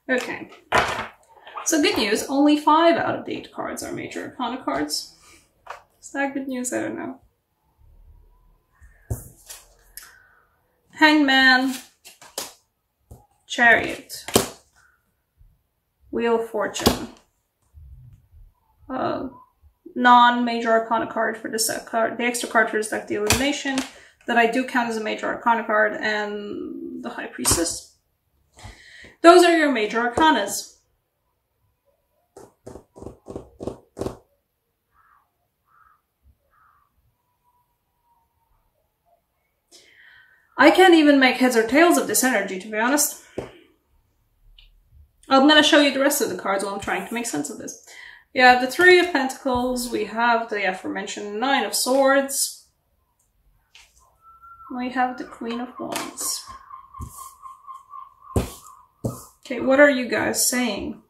Okay. So good news, only 5 out of the 8 cards are Major Arcana cards. Is that good news? I don't know. Hangman, Chariot, Wheel of Fortune, non-Major Arcana card for this card, the extra card for this deck, the Illumination, that I do count as a Major Arcana card, and the High Priestess. Those are your Major Arcanas. I can't even make heads or tails of this energy, to be honest. I'm going to show you the rest of the cards while I'm trying to make sense of this. We have the 3 of Pentacles, we have the aforementioned 9 of Swords, we have the Queen of Wands. Okay, what are you guys saying?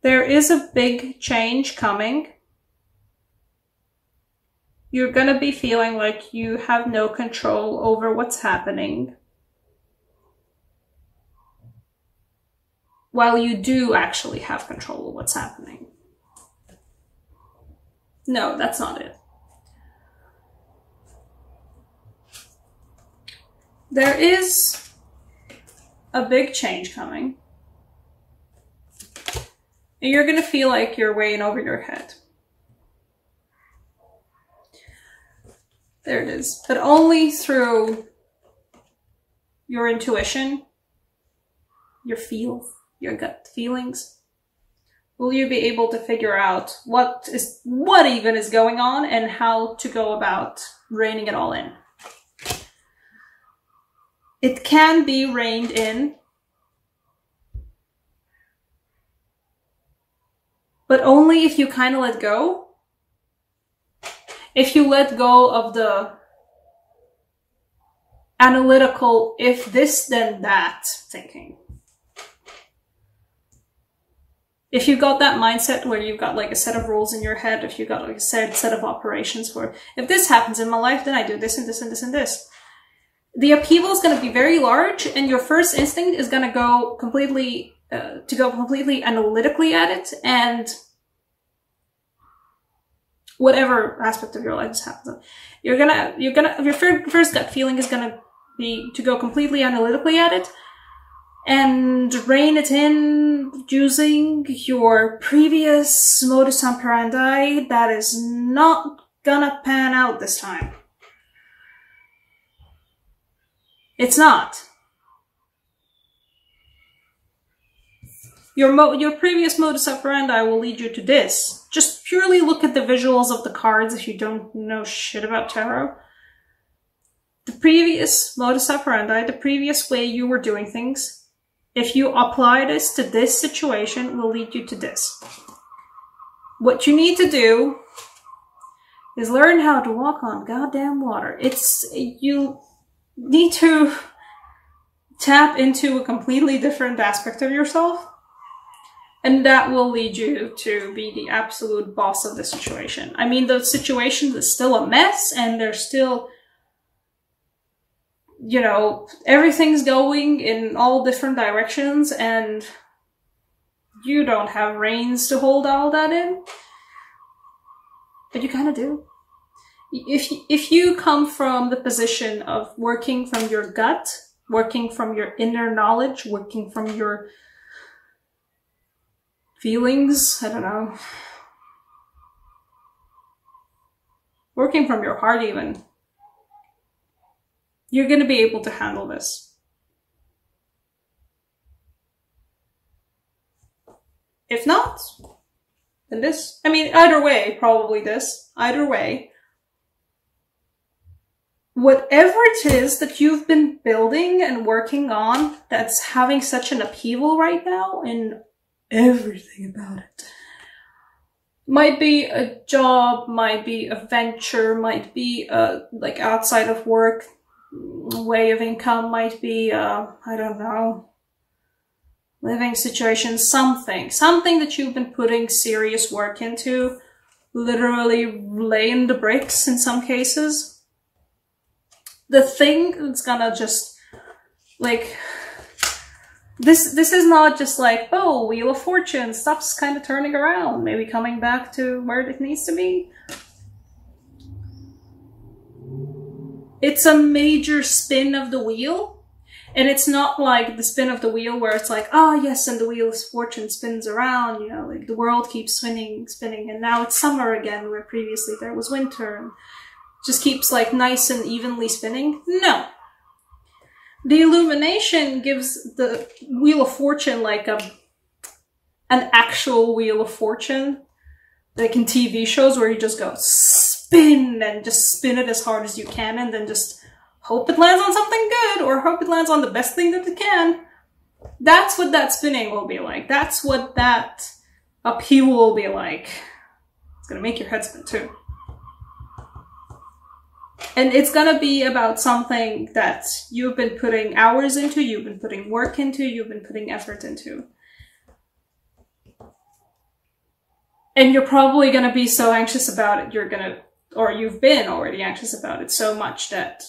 There is a big change coming. You're gonna be feeling like you have no control over what's happening, while you do actually have control of what's happening. No, that's not it. There is a big change coming. And you're gonna feel like you're way in over your head. There it is. But only through your intuition, your gut feelings, will you be able to figure out what even is going on and how to go about reining it all in. It can be reined in, but only if you kind of let go. If you let go of the analytical, if this then that thinking. If you got that mindset where you've got like a set of rules in your head, if you got like a set of operations for, if this happens in my life, then I do this and this and this and this. The upheaval is going to be very large, and your first instinct is going to go completely, analytically at it, and whatever aspect of your life is happening, your first gut feeling is gonna be to go completely analytically at it and rein it in using your previous modus operandi that is not gonna pan out this time. It's not. Your previous modus operandi will lead you to this. Just purely look at the visuals of the cards if you don't know shit about tarot. The previous modus operandi, the previous way you were doing things, if you apply this to this situation, will lead you to this. What you need to do is learn how to walk on goddamn water. You need to tap into a completely different aspect of yourself. And that will lead you to be the absolute boss of the situation. I mean, the situation is still a mess, and there's still, you know, everything's going in all different directions, and you don't have reins to hold all that in. But you kind of do. If you come from the position of working from your gut, working from your inner knowledge, working from your feelings, I don't know, working from your heart even, you're going to be able to handle this. If not, then this. I mean, either way, probably this. Either way. Whatever it is that you've been building and working on that's having such an upheaval right now in everything about it. Might be a job, might be a venture, might be a like outside of work way of income, might be I don't know, living situation, something that you've been putting serious work into, literally laying the bricks in some cases. the thing that's gonna just, like, this is not just like, oh, Wheel of Fortune, stuff's kind of turning around, maybe coming back to where it needs to be. It's a major spin of the wheel, and it's not like the spin of the wheel where it's like, oh yes, and the Wheel of Fortune spins around, you know, like the world keeps spinning, and now it's summer again, where previously there was winter, and just keeps like nice and evenly spinning. No. The illumination gives the Wheel of Fortune like an actual Wheel of Fortune, like in TV shows where you just go spin and just spin it as hard as you can and then just hope it lands on something good or hope it lands on the best thing that it can. That's what that spinning will be like. That's what that upheaval will be like. It's gonna make your head spin too. And it's gonna be about something that you've been putting hours into, you've been putting work into, you've been putting effort into. And you're probably gonna be so anxious about it, or you've been already anxious about it so much that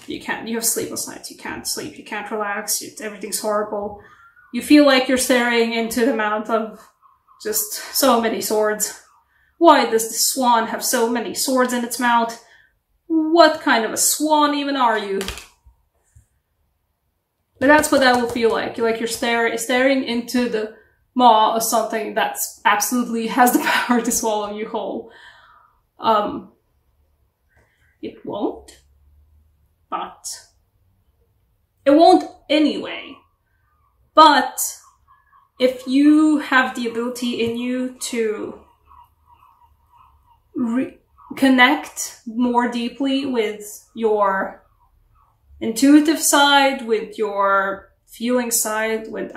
you have sleepless nights, you can't sleep, you can't relax, everything's horrible. You feel like you're staring into the mouth of just so many swords. Why does the swan have so many swords in its mouth? What kind of a swan even are you? But that's what that will feel like. You're staring into the maw of something that's absolutely has the power to swallow you whole. It won't, but it won't anyway. But if you have the ability in you to connect more deeply with your intuitive side, with your feeling side, with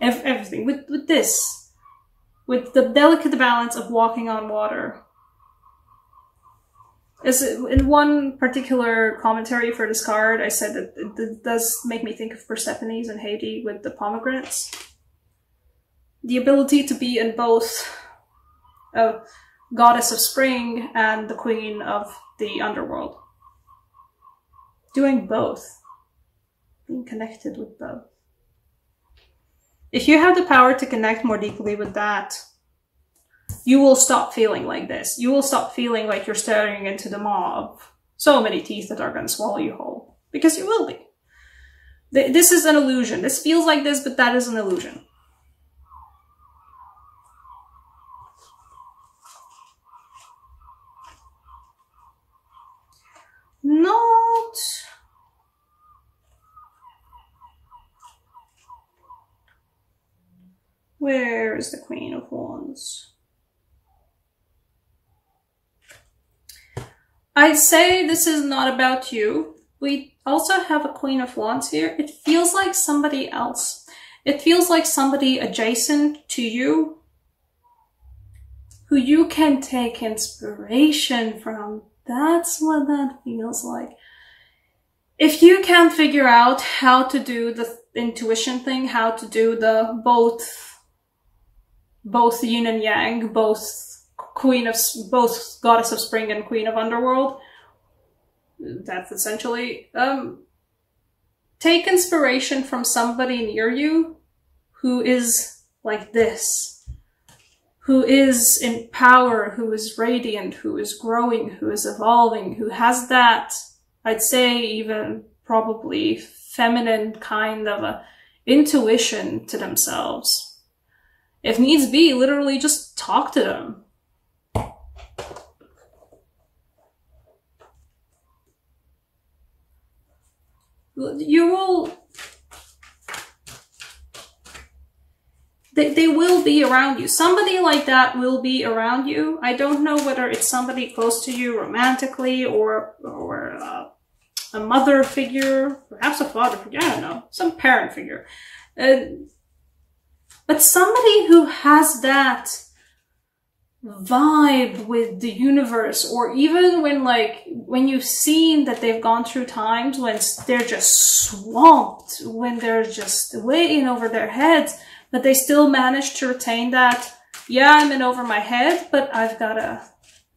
everything, with this, with the delicate balance of walking on water. As in one particular commentary for this card, I said that it does make me think of Persephone's and Hades with the pomegranates. The ability to be in both a goddess of spring and the queen of the underworld. Doing both. Being connected with both. If you have the power to connect more deeply with that, you will stop feeling like this. You will stop feeling like you're staring into the maw of so many teeth that are going to swallow you whole. Because you will be. This is an illusion. This feels like this, but that is an illusion. Not... Where is the Queen of Wands? I'd say this is not about you. We also have a Queen of Wands here. It feels like somebody else. It feels like somebody adjacent to you who you can take inspiration from. That's what that feels like. If you can't figure out how to do the intuition thing, how to do the both yin and yang, both goddess of spring and queen of underworld, that's essentially, take inspiration from somebody near you who is like this, who is in power, who is radiant, who is growing, who is evolving, who has that, I'd say even probably feminine kind of a intuition to themselves. If needs be, literally just talk to them. You will... They will be around you. Somebody like that will be around you. I don't know whether it's somebody close to you romantically or a mother figure, perhaps a father figure, I don't know, some parent figure. But somebody who has that vibe with the universe, or even when you've seen that they've gone through times when they're just swamped, when they're just way in over their heads, but they still manage to retain that, yeah, I'm in over my head, but I've got a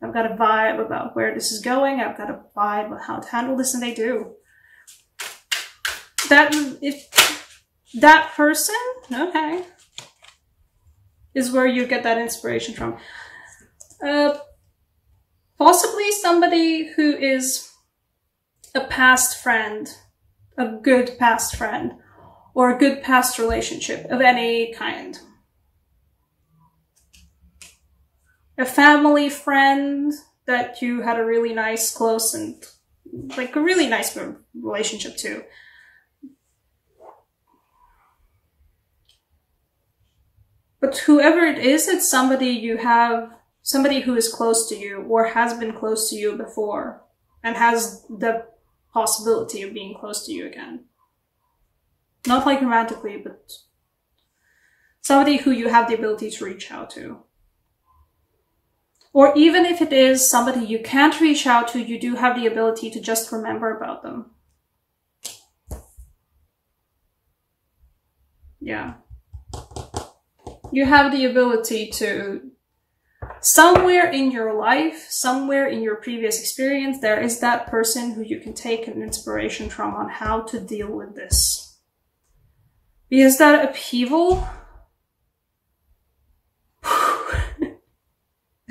I've got a vibe about where this is going. I've got a vibe of how to handle this, and they do. That person, okay, is where you get that inspiration from. Possibly somebody who is a past friend, a good past friend, or a good past relationship of any kind. A family friend that you had a really nice, close, and like a really nice relationship to. But whoever it is, it's somebody you have, somebody who is close to you or has been close to you before and has the possibility of being close to you again. Not like romantically, but somebody who you have the ability to reach out to. Or even if it is somebody you can't reach out to, you do have the ability to just remember about them. Yeah. You have the ability to, somewhere in your life, somewhere in your previous experience, there is that person who you can take an inspiration from on how to deal with this. Because that upheaval,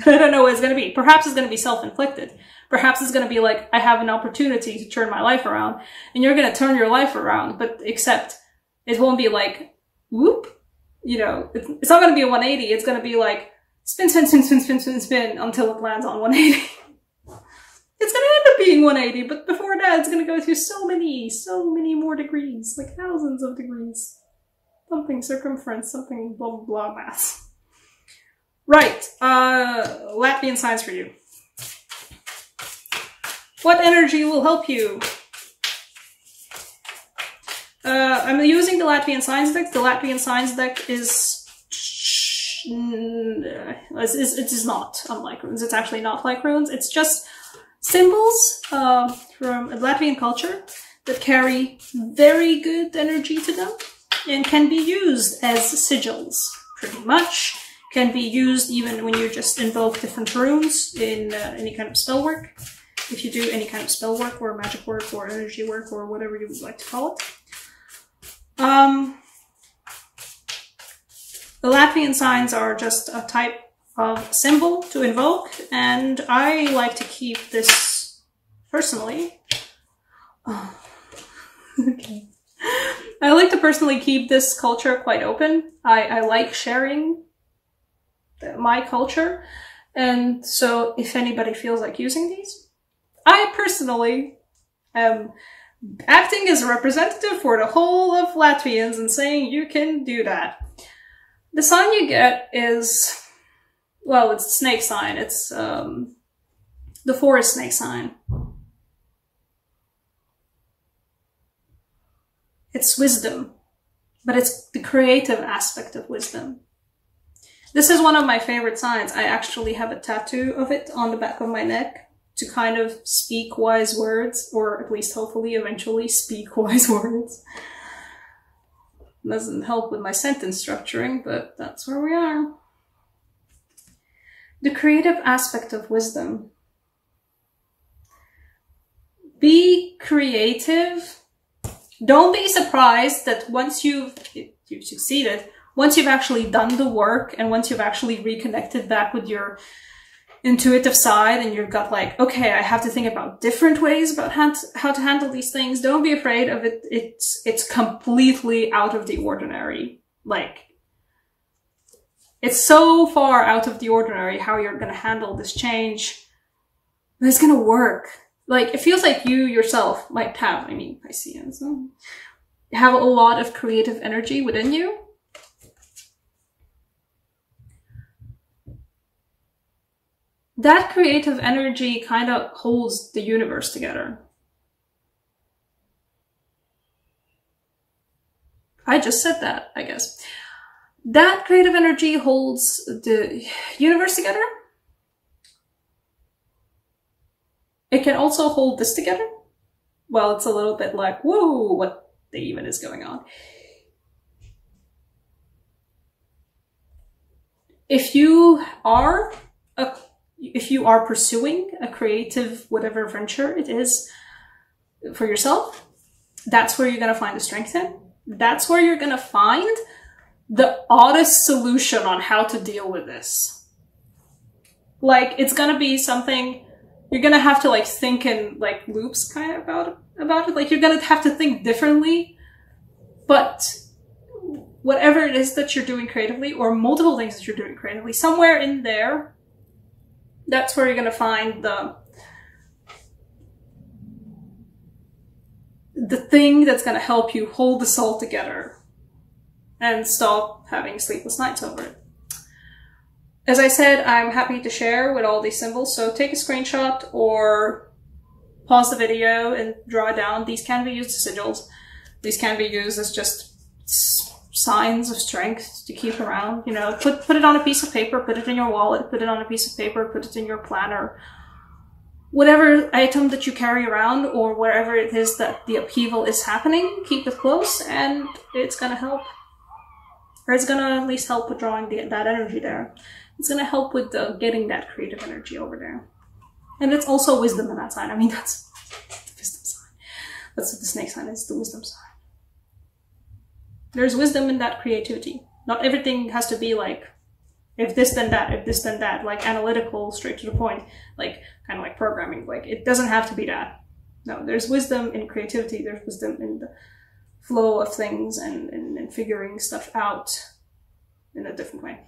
I don't know what it's going to be. Perhaps it's going to be self-inflicted. Perhaps it's going to be like, I have an opportunity to turn my life around, and you're going to turn your life around, but except it won't be like, whoop, you know, it's not going to be a 180. It's going to be like, spin, spin, spin, spin, spin, spin, spin, until it lands on 180. It's going to end up being 180, but before that, it's going to go through so many more degrees, like thousands of degrees. Something circumference, something blah, blah, blah math. Right, Latvian signs for you. What energy will help you? I'm using the Latvian signs deck. The Latvian signs deck is it is not unlike runes. It's actually not like runes. It's just symbols from Latvian culture that carry very good energy to them and can be used as sigils, pretty much. Can be used even when you just invoke different runes in any kind of spell work. If you do any kind of spell work or magic work or energy work or whatever you would like to call it. The Latvian signs are just a type of symbol to invoke, and I like to keep this personally. Oh. Okay. I like to personally keep this culture quite open. I like sharing my culture, and so if anybody feels like using these, I personally am acting as a representative for the whole of Latvians and saying you can do that. The sign you get is, well, it's the snake sign. It's the forest snake sign. It's wisdom, but it's the creative aspect of wisdom. This is one of my favorite signs. I actually have a tattoo of it on the back of my neck to kind of speak wise words, or at least hopefully eventually speak wise words. Doesn't help with my sentence structuring, but that's where we are. The creative aspect of wisdom. Be creative. Don't be surprised that once you've succeeded, once you've actually done the work and once you've actually reconnected back with your intuitive side and you've got like, okay, I have to think about different ways about how to handle these things. Don't be afraid of it. It's completely out of the ordinary. Like, it's so far out of the ordinary how you're going to handle this change. But it's going to work. Like, it feels like you yourself might have, I mean, Pisces, have a lot of creative energy within you. That creative energy kind of holds the universe together. I just said that, I guess. That creative energy holds the universe together. It can also hold this together. Well, it's a little bit like, whoa, what even is going on? If you are if you are pursuing a creative, whatever venture it is for yourself, that's where you're going to find the strength in. That's where you're going to find the oddest solution on how to deal with this. Like, it's going to be something you're going to have to like think in like loops kind of about it. Like, you're going to have to think differently, but whatever it is that you're doing creatively, or multiple things that you're doing creatively, somewhere in there, that's where you're going to find the thing that's going to help you hold this all together and stop having sleepless nights over it. As I said, I'm happy to share with all these symbols, so take a screenshot or pause the video and draw it down. These can be used as sigils. These can be used as just signs of strength to keep around, you know, put it on a piece of paper, put it in your wallet, put it on a piece of paper, put it in your planner. Whatever item that you carry around, or wherever it is that the upheaval is happening, keep it close, and it's gonna help. Or it's gonna at least help with drawing that energy there. It's gonna help with getting that creative energy over there. And it's also wisdom in that sign. I mean, that's the wisdom sign. That's what the snake sign is, the wisdom sign. There's wisdom in that creativity. Not everything has to be like, if this then that, if this then that, like analytical, straight to the point, like kind of like programming. Like, it doesn't have to be that. No, there's wisdom in creativity. There's wisdom in the flow of things and figuring stuff out in a different way.